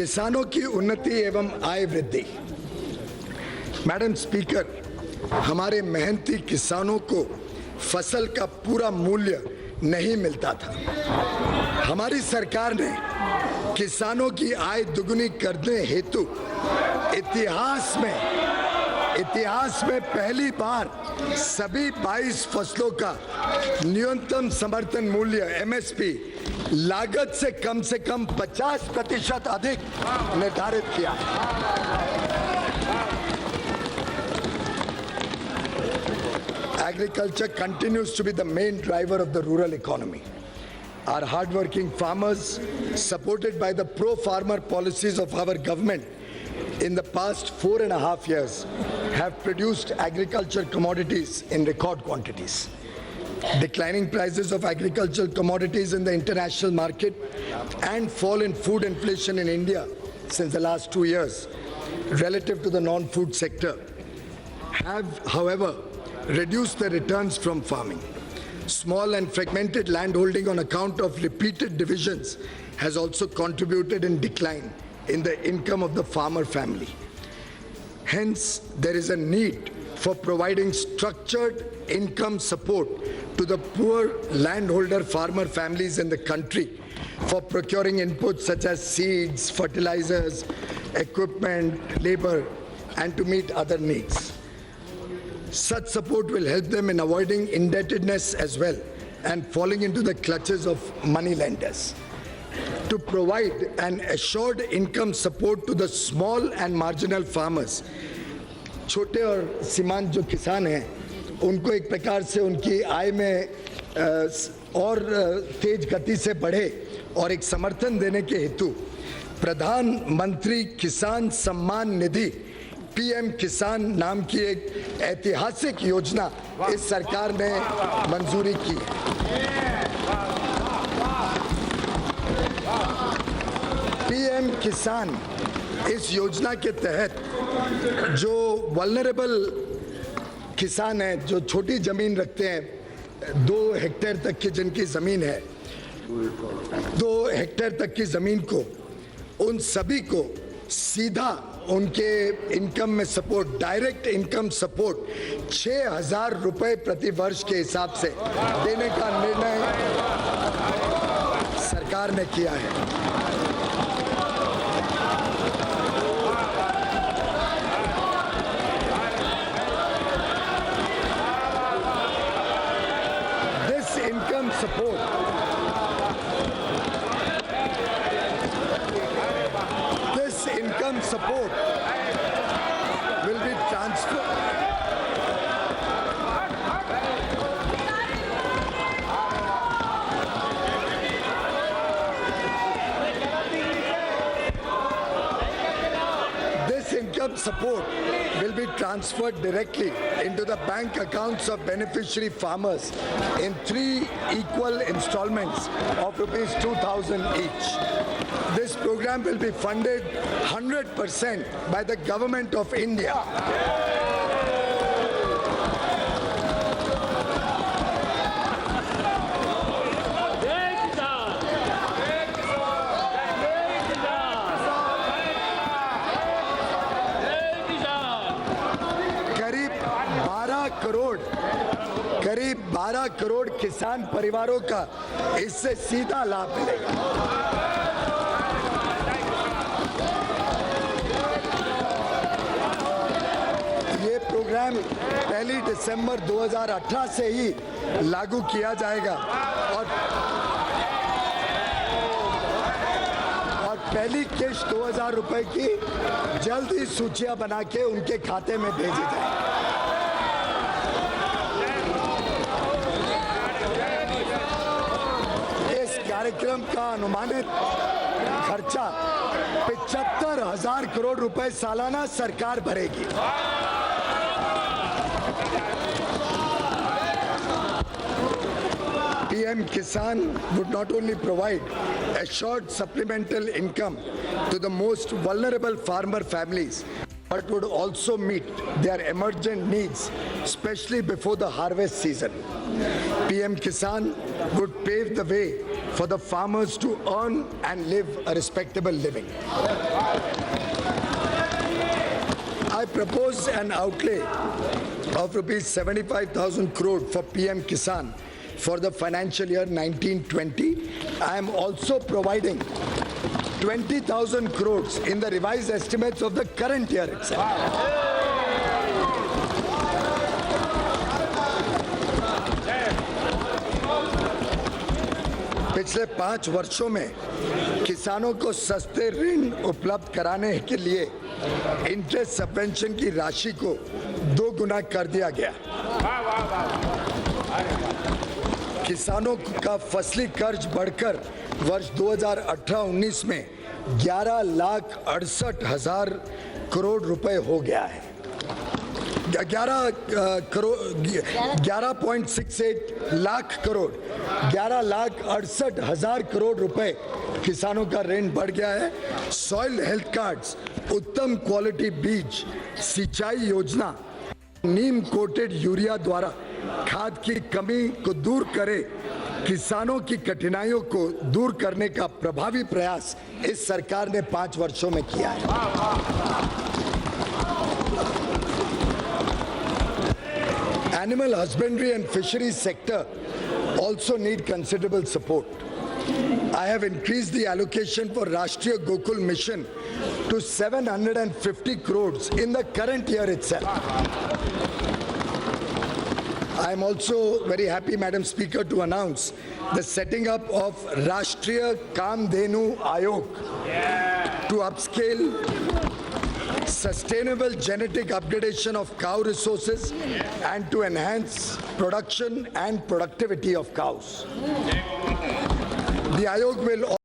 किसानों की उन्नति एवं आय वृद्धि। मैडम स्पीकर, हमारे मेहनती किसानों को फसल का पूरा मूल्य नहीं मिलता था। हमारी सरकार ने किसानों की आय दुगुनी करने हेतु इतिहास में पहली बार सभी 22 फसलों का न्यूनतम समर्थन मूल्य एमएसपी लागत से कम 50% अधिक निर्धारित किया। Agriculture continues to be the main driver of the rural economy. Our hardworking farmers, supported by the pro-farmer policies of our government in the past 4.5 years, have produced agriculture commodities in record quantities. Declining prices of agricultural commodities in the international market and fall in food inflation in India since the last 2 years relative to the non-food sector have, however, reduced the returns from farming. Small and fragmented landholding on account of repeated divisions has also contributed in decline in the income of the farmer family. Hence, there is a need for providing structured income support to the poor landholder farmer families in the country for procuring inputs such as seeds, fertilizers, equipment, labor, and to meet other needs. Such support will help them in avoiding indebtedness as well and falling into the clutches of money lenders. To provide an assured income support to the small and marginal farmers, छोटे और सीमांत जो किसान हैं उनको एक प्रकार से उनकी आय में और तेज गति से बढ़े और एक समर्थन देने के हेतु प्रधानमंत्री किसान सम्मान निधि पीएम किसान नाम की एक ऐतिहासिक योजना इस सरकार ने मंजूरी की है। पीएम किसान इस योजना के तहत जो वल्नरेबल किसान हैं, जो छोटी जमीन रखते हैं, 2 हेक्टेयर तक की जिनकी जमीन है, 2 हेक्टेयर तक की जमीन को, उन सभी को सीधा उनके इनकम में सपोर्ट, डायरेक्ट इनकम सपोर्ट 6,000 रुपए प्रति वर्ष के हिसाब से देने का निर्णय सरकार ने किया है। This income support will be transferred. This income support will be transferred directly into the bank accounts of beneficiary farmers in 3 equal installments of rupees 2,000 each. This program will be funded 100% by the Government of India. करीब 12 करोड़ किसान परिवारों का इससे सीधा लाभ मिलेगा। ये programme 1 दिसंबर 2018 से ही लागू किया जाएगा और पहली किश्त 2,000 रुपए की जल्द ही सूचियां बना के उनके खाते में भेजी जाएगी। कार्यक्रम का अनुमानित खर्चा 75,000 करोड़ रुपए सालाना सरकार भरेगी। PM Kisan would not only provide assured supplemental income to the most vulnerable farmer families, but would also meet their emergent needs, especially before the harvest season. PM Kisan would pave the way for the farmers to earn and live a respectable living. I propose an outlay of rupees 75,000 crore for PM Kisan for the financial year 1920. I am also providing 20,000 crores in the revised estimates of the current year itself. पिछले 5 वर्षों में किसानों को सस्ते ऋण उपलब्ध कराने के लिए इंटरेस्ट सबवेंशन की राशि को 2 गुना कर दिया गया। किसानों का फसली कर्ज बढ़कर वर्ष 2018-19 में 11,68,000 करोड़ रुपए हो गया है। 11.68 लाख करोड़ 11,68,000 करोड़ रुपए किसानों का ऋण बढ़ गया है। सॉइल हेल्थ कार्ड्स, उत्तम क्वालिटी बीज, सिंचाई योजना, नीम कोटेड यूरिया द्वारा खाद की कमी को दूर करे, किसानों की कठिनाइयों को दूर करने का प्रभावी प्रयास इस सरकार ने 5 वर्षों में किया है। Animal husbandry and fisheries sector also need considerable support. I have increased the allocation for Rashtriya Gokul Mission to 750 crores in the current year itself. I am also very happy, Madam Speaker, to announce the setting up of Rashtriya Kamdhenu Ayog to upscale sustainable genetic upgradation of cow resources and to enhance production and productivity of cows. The Ayog will